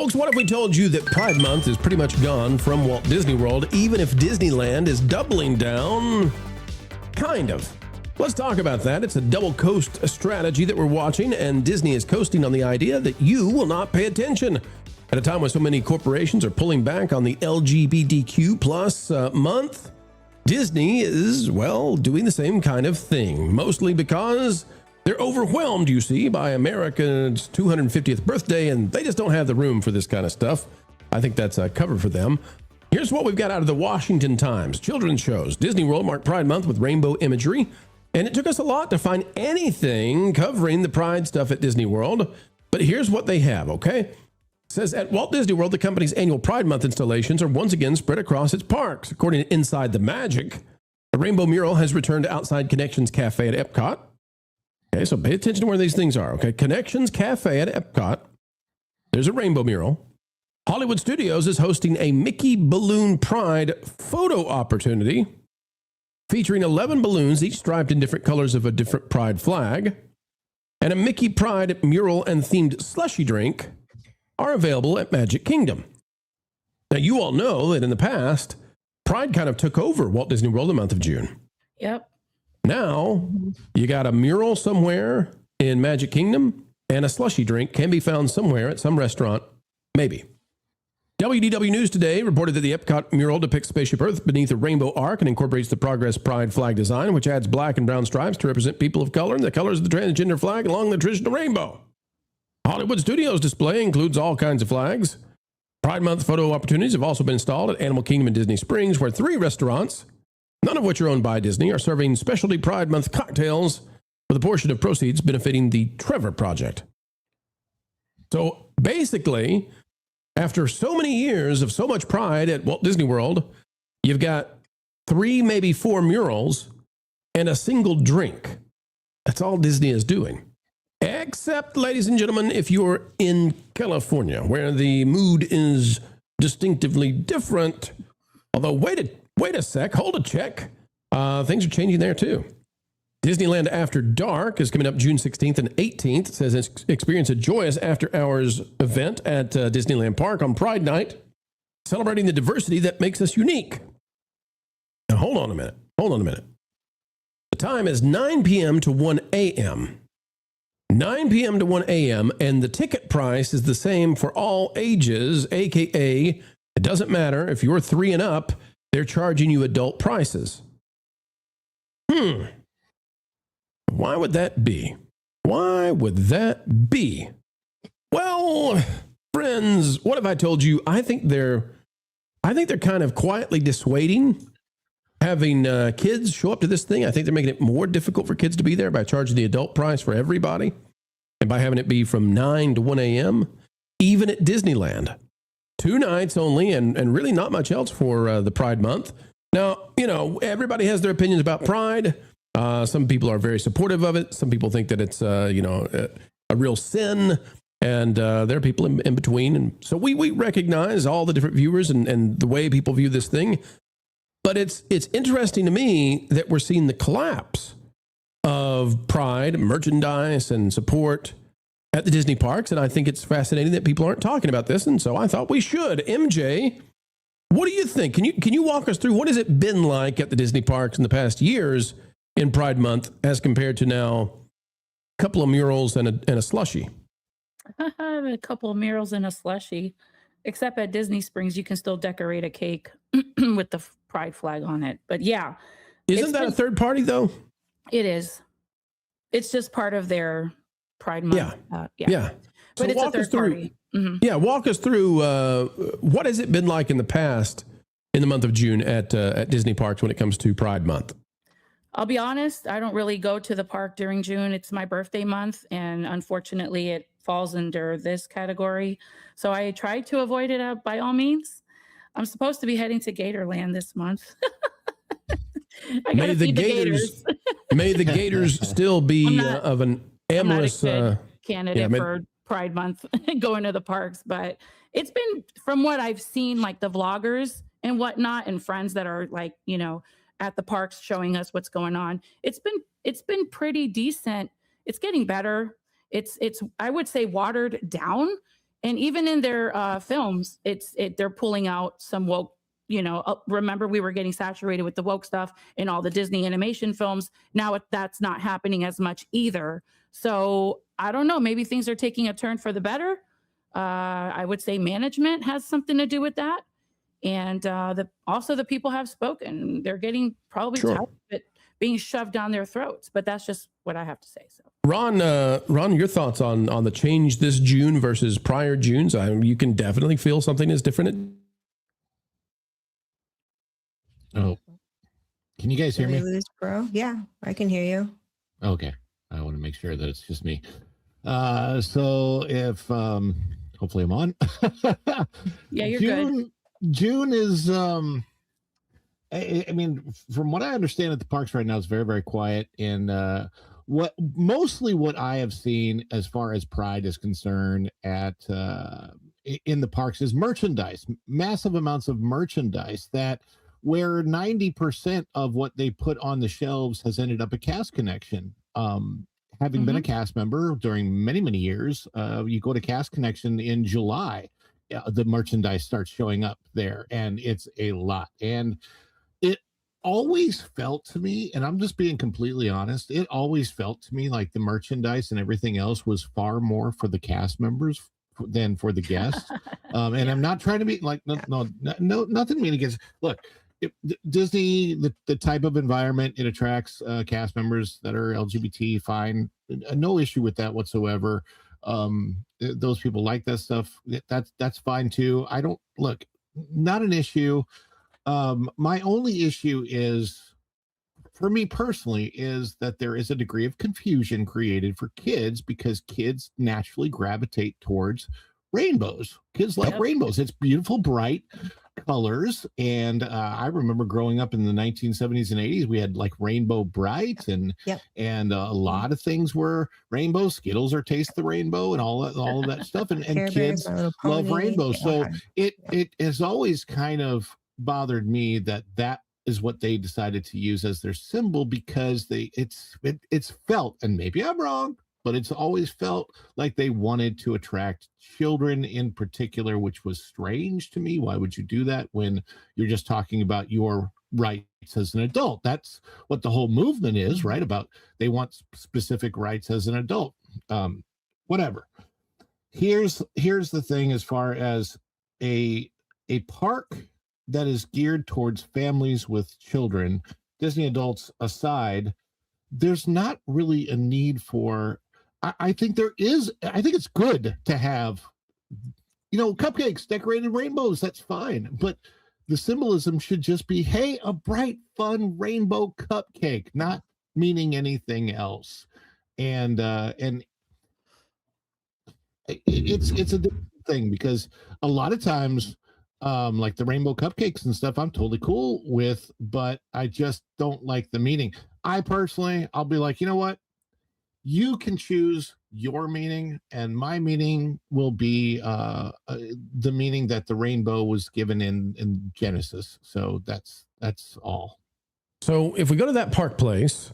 Folks, what if we told you that Pride Month is pretty much gone from Walt Disney World, even if Disneyland is doubling down? Kind of. Let's talk about that. It's a double coast strategy that we're watching, and Disney is coasting on the idea that you will not pay attention. At a time when so many corporations are pulling back on the LGBTQ plus month, Disney is, well, doing the same kind of thing, mostly because they're overwhelmed, you see, by America's 250th birthday, and they just don't have the room for this kind of stuff. I think that's a cover for them. Here's what we've got out of the Washington Times. Children's shows. Disney World marked Pride Month with rainbow imagery, and it took us a lot to find anything covering the Pride stuff at Disney World, but here's what they have, okay? It says, at Walt Disney World, the company's annual Pride Month installations are once again spread across its parks. According to Inside the Magic, the rainbow mural has returned to outside Connections Cafe at Epcot. Okay, so pay attention to where these things are, okay? Connections Cafe at Epcot. There's a rainbow mural. Hollywood Studios is hosting a Mickey Balloon Pride photo opportunity featuring 11 balloons, each striped in different colors of a different Pride flag. And a Mickey Pride mural and themed slushy drink are available at Magic Kingdom. Now, you all know that in the past, Pride kind of took over Walt Disney World the month of June. Yep. Now, you got a mural somewhere in Magic Kingdom, and a slushy drink can be found somewhere at some restaurant, maybe. WDW News Today reported that the Epcot mural depicts Spaceship Earth beneath a rainbow arc and incorporates the Progress Pride flag design, which adds black and brown stripes to represent people of color and the colors of the transgender flag along the traditional rainbow. Hollywood Studios display includes all kinds of flags. Pride Month photo opportunities have also been installed at Animal Kingdom and Disney Springs, where 3 restaurants, none of which are owned by Disney, are serving specialty Pride Month cocktails with a portion of proceeds benefiting the Trevor Project. So basically, after so many years of so much pride at Walt Disney World, you've got 3, maybe 4 murals and a single drink. That's all Disney is doing. Except, ladies and gentlemen, if you're in California, where the mood is distinctively different. Although, wait a sec, hold a check. Things are changing there too. Disneyland After Dark is coming up June 16th and 18th. It says experience a joyous after-hours event at Disneyland Park on Pride Night, celebrating the diversity that makes us unique. Now, hold on a minute. The time is 9 p.m. to 1 a.m. 9 p.m. to 1 a.m., and the ticket price is the same for all ages, a.k.a. it doesn't matter. If you're 3 and up, they're charging you adult prices. Why would that be? Well, friends, what if I told you I think they're kind of quietly dissuading having kids show up to this thing. I think they're making it more difficult for kids to be there by charging the adult price for everybody and by having it be from 9 to 1 a.m., even at Disneyland. 2 nights only and really not much else for the Pride Month. Now, everybody has their opinions about Pride. Some people are very supportive of it. Some people think that it's, a real sin. And there are people in between. And so we recognize all the different viewers and the way people view this thing. But it's interesting to me that we're seeing the collapse of Pride, merchandise, and support at the Disney parks. And I think it's fascinating that people aren't talking about this. And so I thought we should. MJ, what do you think? Can you walk us through what has it been like at the Disney parks in the past years in Pride Month as compared to now a couple of murals and a slushie? A couple of murals and a slushie. Except at Disney Springs, you can still decorate a cake with the Pride flag on it. But yeah. Isn't that a third party, though? It is. It's just part of their Pride Month. Yeah. But so it's a third party. Mm-hmm. Yeah, walk us through what has it been like in the past in the month of June at Disney parks when it comes to Pride Month? I'll be honest, I don't really go to the park during June. It's my birthday month, and unfortunately it falls under this category. So I try to avoid it by all means. I'm supposed to be heading to Gatorland this month. I gotta feed the Gators. May the Gators still be of an amorous candidate for Pride Month going to the parks, but it's been, from what I've seen, like the vloggers and whatnot and friends that are like, at the parks showing us what's going on. It's been pretty decent. It's getting better. It's I would say watered down And even in their films, they're pulling out some woke. Remember we were getting saturated with the woke stuff in all the Disney animation films. Now that's not happening as much either. So I don't know. Maybe things are taking a turn for the better. I would say management has something to do with that. And also the people have spoken. They're getting probably tired of it being shoved down their throats. But that's just what I have to say. So, Ron, your thoughts on the change this June versus prior Junes? You can definitely feel something is different. Oh, can you guys hear me? Bro? Yeah, I can hear you. Okay, I want to make sure that it's just me. So if hopefully I'm on. Yeah, you're good. June is I mean, from what I understand at the parks right now, it's very, very quiet. And what I have seen as far as Pride is concerned at in the parks is merchandise, massive amounts of merchandise that where 90% of what they put on the shelves has ended up a cast connection. Having been a cast member during many, many years, you go to Cast Connection in July, the merchandise starts showing up there, and it's a lot. And it always felt to me, and I'm just being completely honest, it always felt to me like the merchandise and everything else was far more for the cast members than for the guests. And I'm not trying to be like, no, nothing mean against, look, Disney, the type of environment it attracts cast members that are LGBT, fine, no issue with that whatsoever. Those people like that stuff. That's fine too. I don't look, not an issue. My only issue is, for me personally, is that there is a degree of confusion created for kids because kids naturally gravitate towards rainbows. Kids like rainbows. It's beautiful, bright colors. And I remember growing up in the 1970s and 80s, we had like Rainbow Bright and a lot of things were rainbow. Skittles are Taste the Rainbow and all of that stuff. And kids love rainbows. So it has always kind of bothered me that is what they decided to use as their symbol because it's felt, and maybe I'm wrong, but it's always felt like they wanted to attract children in particular, which was strange to me. Why would you do that when you're just talking about your rights as an adult? That's what the whole movement is, right? About they want specific rights as an adult. Whatever. Here's the thing as far as a park that is geared towards families with children, Disney adults aside, there's not really a need for, I think it's good to have, cupcakes, decorated rainbows, that's fine. But the symbolism should just be, hey, a bright, fun rainbow cupcake, not meaning anything else. And it's a different thing because a lot of times, like the rainbow cupcakes and stuff, I'm totally cool with, but I just don't like the meaning. I personally, I'll be like, you know what? You can choose your meaning, and my meaning will be the meaning that the rainbow was given in Genesis. So that's all. So if we go to that park place,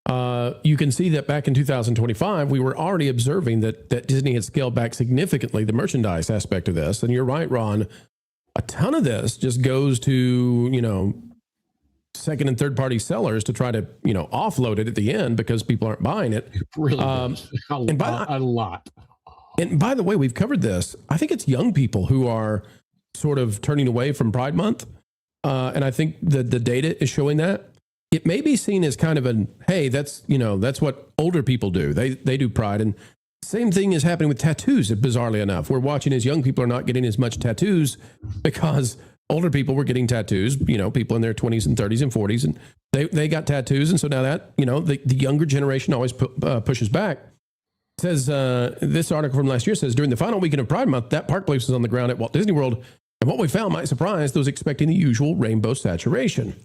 you can see that back in 2025, we were already observing that Disney had scaled back significantly the merchandise aspect of this. And you're right, Ron. A ton of this just goes to, second and third party sellers to try to, offload it at the end because people aren't buying it. It really does. A lot. And by the way, we've covered this. I think it's young people who are sort of turning away from Pride Month. And I think the data is showing that. It may be seen as kind of hey, that's what older people do. They do Pride. And same thing is happening with tattoos, bizarrely enough. We're watching as young people are not getting as much tattoos because older people were getting tattoos, people in their 20s and 30s and 40s, and they got tattoos. And so now that, the younger generation always pushes back. It says, this article from last year says, during the final weekend of Pride Month, that park place was on the ground at Walt Disney World. And what we found might surprise those expecting the usual rainbow saturation.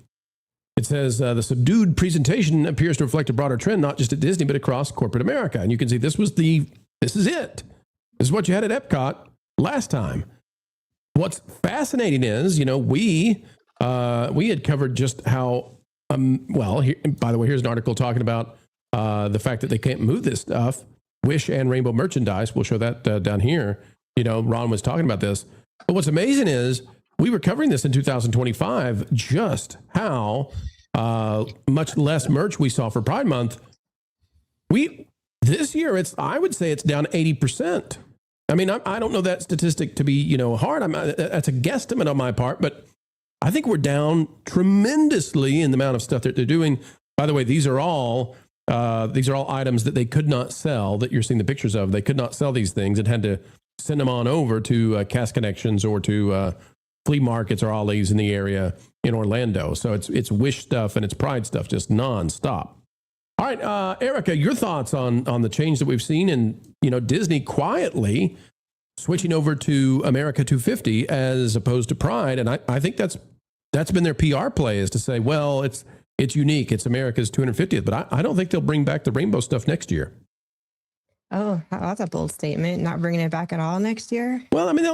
It says the subdued presentation appears to reflect a broader trend, not just at Disney, but across corporate America. And you can see this is it. This is what you had at Epcot last time. What's fascinating is, we had covered just how, here, by the way, here's an article talking about the fact that they can't move this stuff, Wish and Rainbow merchandise. We'll show that down here. Ron was talking about this. But what's amazing is we were covering this in 2025, just how much less merch we saw for Pride Month. This year, I would say it's down 80%. I mean, I don't know that statistic to be, hard. That's a guesstimate on my part, but I think we're down tremendously in the amount of stuff that they're doing. By the way, these are all items that they could not sell, that you're seeing the pictures of. They could not sell these things and had to send them on over to Cast Connections or to flea markets or Ollie's in the area in Orlando. So it's Wish stuff and it's Pride stuff, just nonstop. All right, Erika, your thoughts on the change that we've seen and, Disney quietly switching over to America 250 as opposed to Pride. And I think that's been their PR play, is to say, well, it's unique. It's America's 250th, but I don't think they'll bring back the rainbow stuff next year. Oh, that's a bold statement. Not bringing it back at all next year. Well, I mean,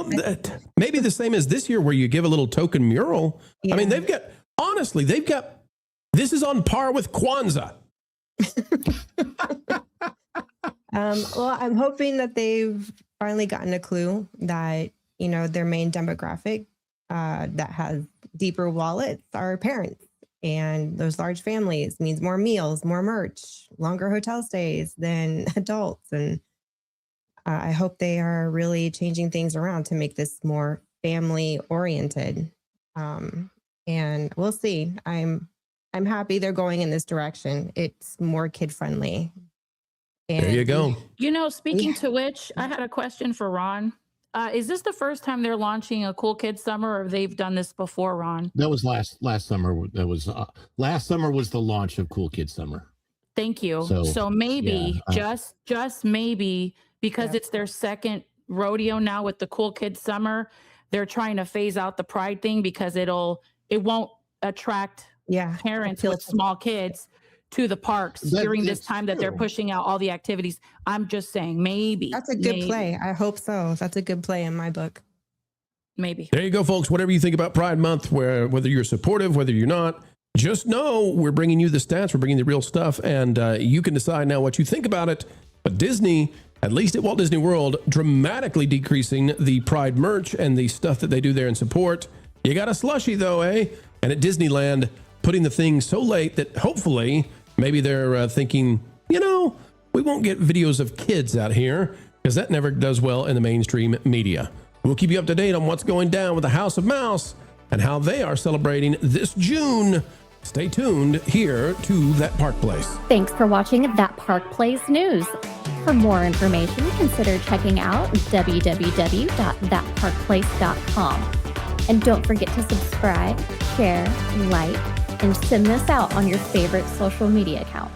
maybe the same as this year where you give a little token mural. Yeah. I mean, they've got, this is on par with Kwanzaa. Well, I'm hoping that they've finally gotten a clue that, their main demographic that has deeper wallets are parents. And those large families means more meals, more merch, longer hotel stays than adults. And I hope they are really changing things around to make this more family oriented. And we'll see. I'm happy they're going in this direction. It's more kid friendly. And there you go. Speaking to which, I had a question for Ron. Is this the first time they're launching a Cool Kids Summer, or they've done this before, Ron? That was last summer. That was last summer was the launch of Cool Kids Summer. Thank you. So maybe, just maybe, because it's their second rodeo now with the Cool Kids Summer, they're trying to phase out the Pride thing because it won't attract parents with small kids to the parks during this time that they're pushing out all the activities. I'm just saying, maybe. That's a good play. I hope so. That's a good play in my book. Maybe. There you go, folks. Whatever you think about Pride Month, whether you're supportive, whether you're not, just know we're bringing you the stats, we're bringing the real stuff, and you can decide now what you think about it. But Disney, at least at Walt Disney World, dramatically decreasing the Pride merch and the stuff that they do there in support. You got a slushie, though, eh? And at Disneyland, putting the thing so late that hopefully maybe they're thinking, we won't get videos of kids out here because that never does well in the mainstream media. We'll keep you up to date on what's going down with the House of Mouse and how they are celebrating this June. Stay tuned here to That Park Place. Thanks for watching That Park Place News. For more information, consider checking out www.thatparkplace.com. And don't forget to subscribe, share, like, and send this out on your favorite social media accounts.